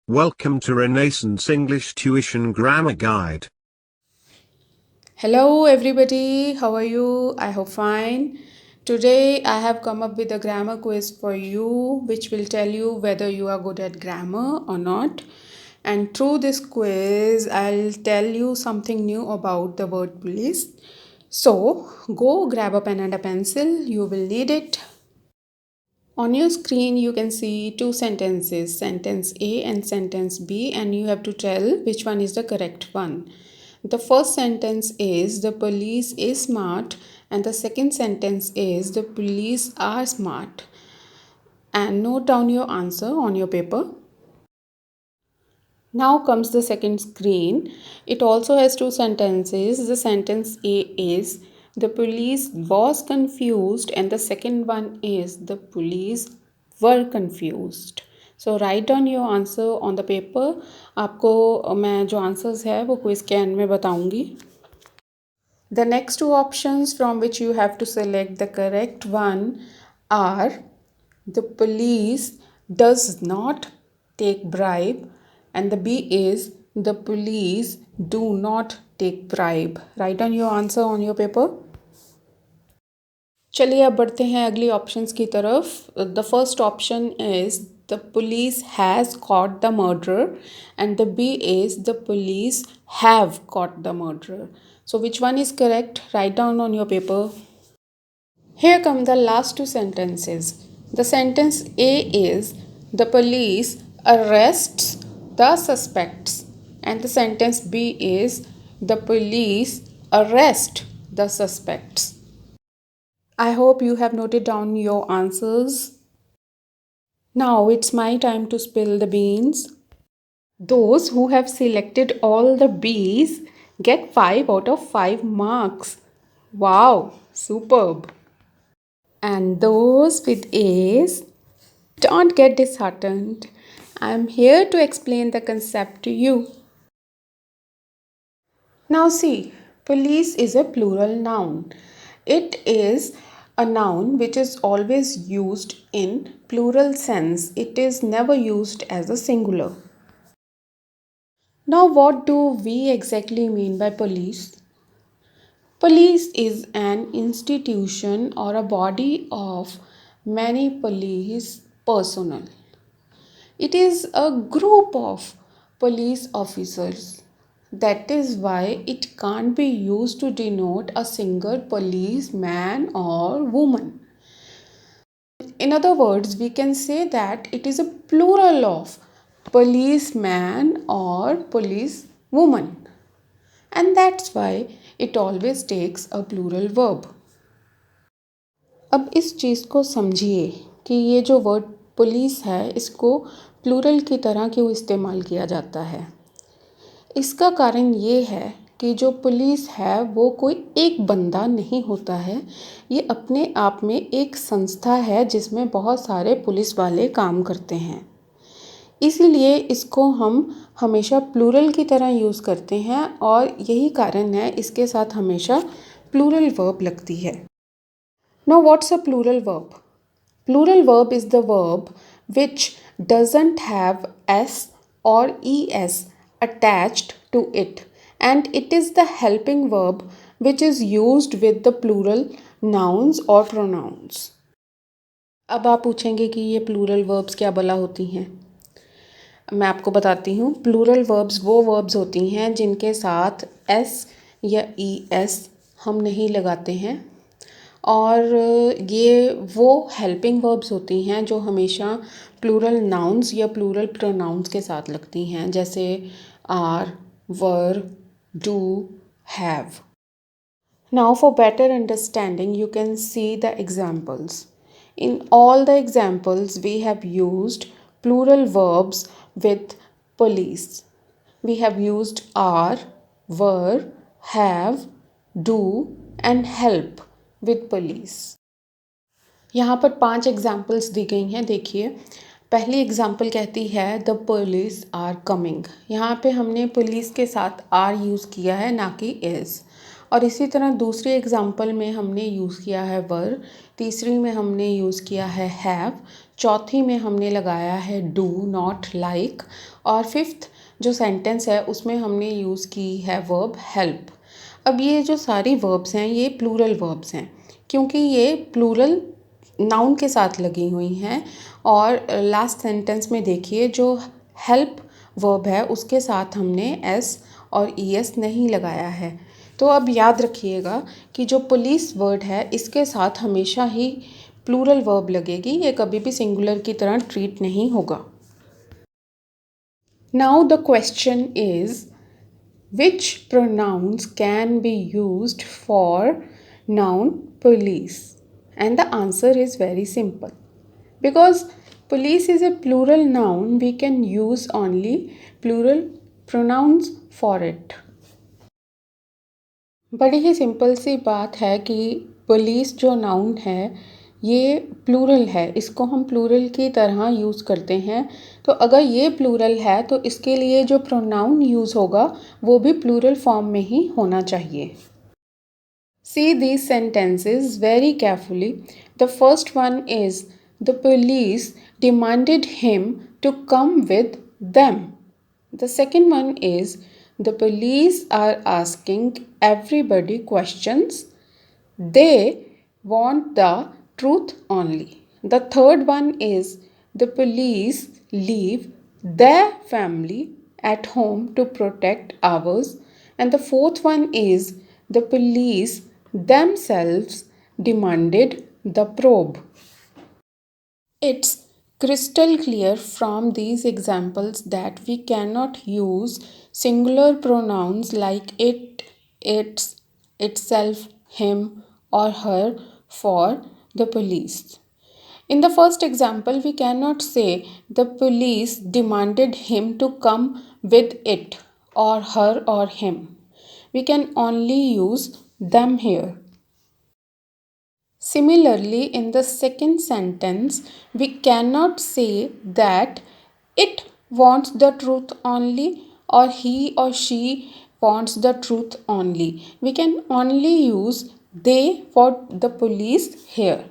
Welcome to Renaissance English Tuition Grammar Guide. Hello, everybody. How are you? I hope fine. Today, I have come up with a grammar quiz for you, which will tell you whether you are good at grammar or not. And through this quiz, I'll tell you something new about the word police. So, go grab a pen and a pencil. You will need it. On your screen, you can see two sentences, sentence A and sentence B, and you have to tell which one is the correct one. The first sentence is the police is smart, and the second sentence is the police are smart. And note down your answer on your paper. Now comes the second screen. It also has two sentences. The sentence A is the police was confused, and the second one is the police were confused. So write down your answer on the paper. आपको मैं जो answers है वो quiz के end में बताऊंगी. The next two options from which you have to select the correct one are the police does not take bribe, and the B is the police do not take bribe. Write down your answer on your paper. चलिए अब बढ़ते हैं अगली options की तरफ. The first option is the police has caught the murderer, and the B is the police have caught the murderer. So which one is correct? Write down on your paper. Here come the last two sentences. The sentence A is the police arrests the suspects, and the sentence B is the police arrest the suspects. I hope you have noted down your answers. Now it's my time to spill the beans. Those who have selected all the B's get 5 out of 5 marks. Wow, superb. And those with A's, don't get disheartened. I'm here to explain the concept to you. Now see, police is a plural noun. It is a noun which is always used in plural sense. It is never used as a singular. Now what do we exactly mean by police? Police is an institution or a body of many police personnel. It is a group of police officers. That is why it can't be used to denote a single policeman or woman. In other words, we can say that it is a plural of policeman or policewoman. And that's why it always takes a plural verb. अब इस चीज़ को समझिए कि ये जो word police है इसको plural की तरह क्यों इस्तेमाल किया जाता है. इसका कारण ये है कि जो पुलिस है वो कोई एक बंदा नहीं होता है. ये अपने आप में एक संस्था है जिसमें बहुत सारे पुलिस वाले काम करते हैं. इसीलिए इसको हम हमेशा प्लूरल की तरह यूज़ करते हैं और यही कारण है इसके साथ हमेशा प्लूरल वर्ब लगती है. Now what's a plural verb? Plural verb is the verb which doesn't have s or es attached to it, and it is the helping verb which is used with the plural nouns or pronouns. अब आप पूछेंगे कि ये plural verbs क्या भला होती हैं. मैं आपको बताती हूँ. प्लूरल वर्ब्स वो वर्ब्स होती हैं जिनके साथ एस या ई एस हम नहीं लगाते हैं, और ये वो हेल्पिंग वर्ब्स होती हैं जो हमेशा प्लूरल नाउन्स या प्लूरल प्रोनाउंस के साथ लगती हैं, जैसे are, were, do, have. Now for better understanding you can see the examples. In all the examples we have used plural verbs with police. We have used are, were, have, do and help with police. यहाँ पर 5 examples दी गई हैं. देखिए, पहली example कहती है the police are coming. यहाँ पे हमने पुलिस के साथ आर यूज़ किया है, ना कि इज़. और इसी तरह दूसरी एग्जाम्पल में हमने यूज़ किया है वर, तीसरी में हमने यूज़ किया है हैव, चौथी में हमने लगाया है डू नॉट लाइक, और फिफ्थ जो सेंटेंस है उसमें हमने यूज़ की है वर्ब हेल्प। अब ये जो सारी वर्ब्स हैं ये प्लूरल वर्ब्स हैं, क्योंकि ये प्लूरल नाउन के साथ लगी हुई हैं। और लास्ट सेंटेंस में देखिए जो हेल्प वर्ब है उसके साथ हमने एस और ईएस नहीं लगाया है। तो अब याद रखिएगा कि जो पुलिस वर्ड है इसके साथ हमेशा ही प्लूरल वर्ब लगेगी, ये कभी भी सिंगुलर की तरह ट्रीट नहीं होगा। Now the question is which pronouns can be used for noun police? And the answer is very simple. Because police is a plural noun, we can use only plural pronouns for it. बड़ी ही simple सी बात है कि police जो noun है ये plural है, इसको हम प्लूरल की तरह यूज़ करते हैं। तो अगर ये प्लूरल है तो इसके लिए जो प्रोनाउन यूज़ होगा वो भी प्लूरल फॉर्म में ही होना चाहिए। See these sentences very carefully. The first one is the police demanded him to come with them. The second one is the police are asking everybody questions. They want the truth only. The third one is the police leave their family at home to protect ours. And the fourth one is the police themselves demanded the probe. It's crystal clear from these examples that we cannot use singular pronouns like it, its, itself, him, or her for the police. In the first example, we cannot say the police demanded him to come with it, or her, or him. We can only use them here. Similarly, in the second sentence, we cannot say that it wants the truth only or he or she wants the truth only. We can only use they for the police here.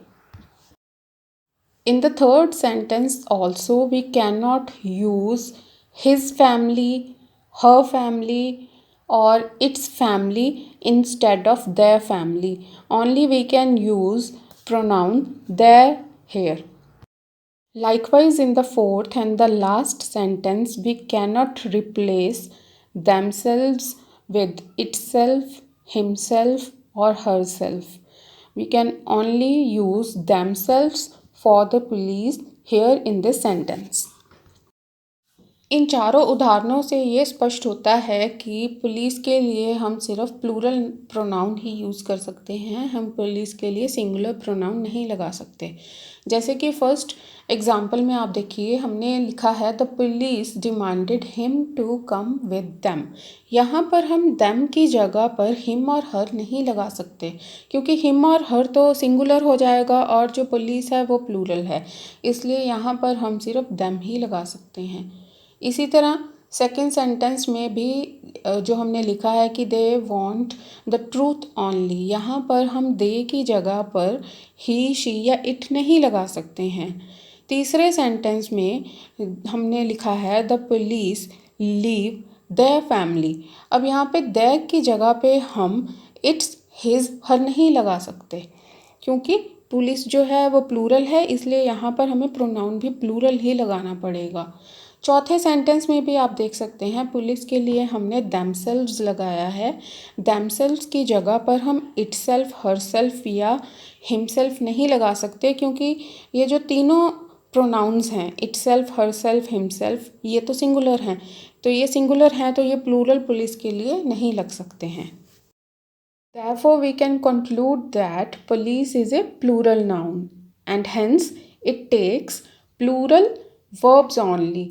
In the third sentence also, we cannot use his family, her family, or its family instead of their family. Only we can use pronoun their here. Likewise, in the fourth and the last sentence, we cannot replace themselves with itself, himself, or herself. We can only use themselves for the police here in this sentence. इन चारों उदाहरणों से ये स्पष्ट होता है कि police के लिए हम सिर्फ प्लूरल प्रोनाउन ही यूज़ कर सकते हैं, हम पुलिस के लिए सिंगुलर प्रोनाउन नहीं लगा सकते। जैसे कि फर्स्ट एग्जांपल में आप देखिए हमने लिखा है the police demanded him to come with them. यहाँ पर हम देम की जगह पर हिम और हर नहीं लगा सकते, क्योंकि हिम और हर तो सिंगुलर हो जाएगा और जो पुलिस है वो प्लूरल है, इसलिए यहाँ पर हम सिर्फ देम ही लगा सकते हैं। इसी तरह सेकेंड सेंटेंस में भी जो हमने लिखा है कि they want the truth only, यहाँ पर हम दे की जगह पर ही, शी या इट नहीं लगा सकते हैं। तीसरे सेंटेंस में हमने लिखा है the police leave their family. अब यहाँ पे देयर की जगह पे हम इट्स, हिज, हर नहीं लगा सकते, क्योंकि पुलिस जो है वो प्लूरल है, इसलिए यहाँ पर हमें प्रोनाउन भी प्लूरल ही लगाना पड़ेगा। चौथे सेंटेंस में भी आप देख सकते हैं पुलिस के लिए हमने themselves लगाया है। themselves की जगह पर हम itself, herself या himself नहीं लगा सकते, क्योंकि ये जो तीनों प्रोनाउंस हैं itself, herself, himself, ये तो सिंगुलर हैं, तो ये सिंगुलर हैं तो ये प्लूरल पुलिस के लिए नहीं लग सकते हैं। Therefore, we can conclude that police is a plural noun and hence it takes plural verbs only,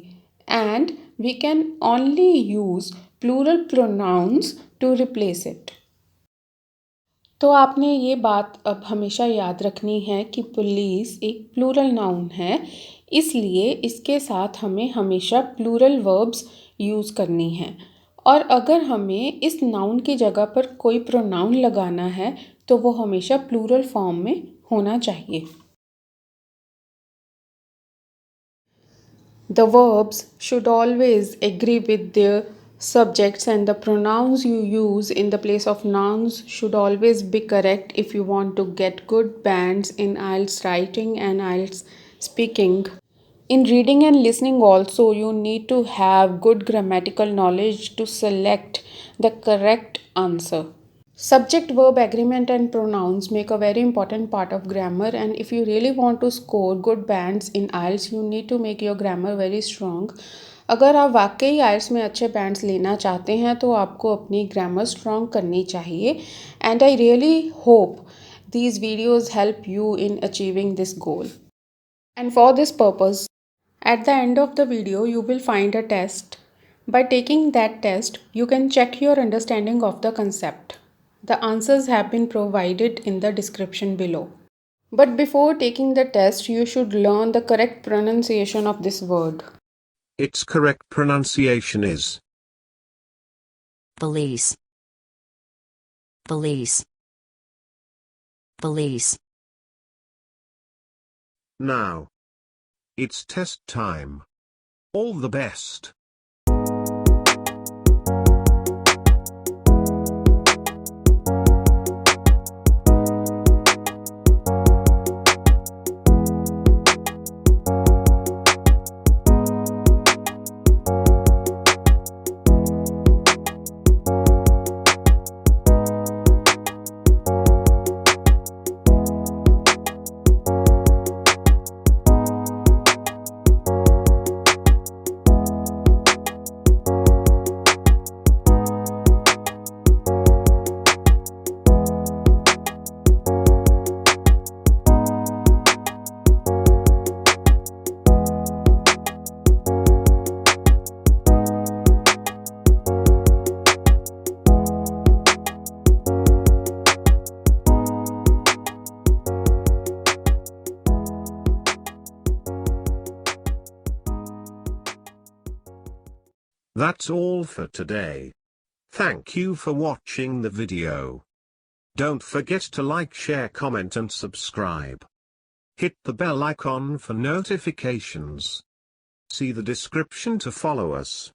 and we can only use plural pronouns to replace it. तो आपने ये बात अब हमेशा याद रखनी है कि पुलिस एक प्लूरल नाउन है, इसलिए इसके साथ हमें हमेशा प्लूरल वर्ब्स यूज़ करनी है, और अगर हमें इस नाउन की जगह पर कोई प्रोनाउन लगाना है तो वो हमेशा प्लूरल फॉर्म में होना चाहिए। The verbs should always agree with their subjects, and the pronouns you use in the place of nouns should always be correct if you want to get good bands in IELTS writing and IELTS speaking. In reading and listening, also, you need to have good grammatical knowledge to select the correct answer. Subject verb agreement and pronouns make a very important part of grammar, and if you really want to score good bands in IELTS, you need to make your grammar very strong. अगर आप वाकई IELTS में अच्छे bands लेना चाहते हैं तो आपको अपनी ग्रामर स्ट्रॉन्ग करनी चाहिए, and I really hope these videos help you in achieving this goal. And for this purpose, at the end of the video, you will find a test. By taking that test, you can check your understanding of the concept. The answers have been provided in the description below. But before taking the test, you should learn the correct pronunciation of this word. Its correct pronunciation is police, police, police. now. It's test time. All the best. That's all for today. Thank you for watching the video. Don't forget to like, share, comment and subscribe. Hit the bell icon for notifications. See the description to follow us.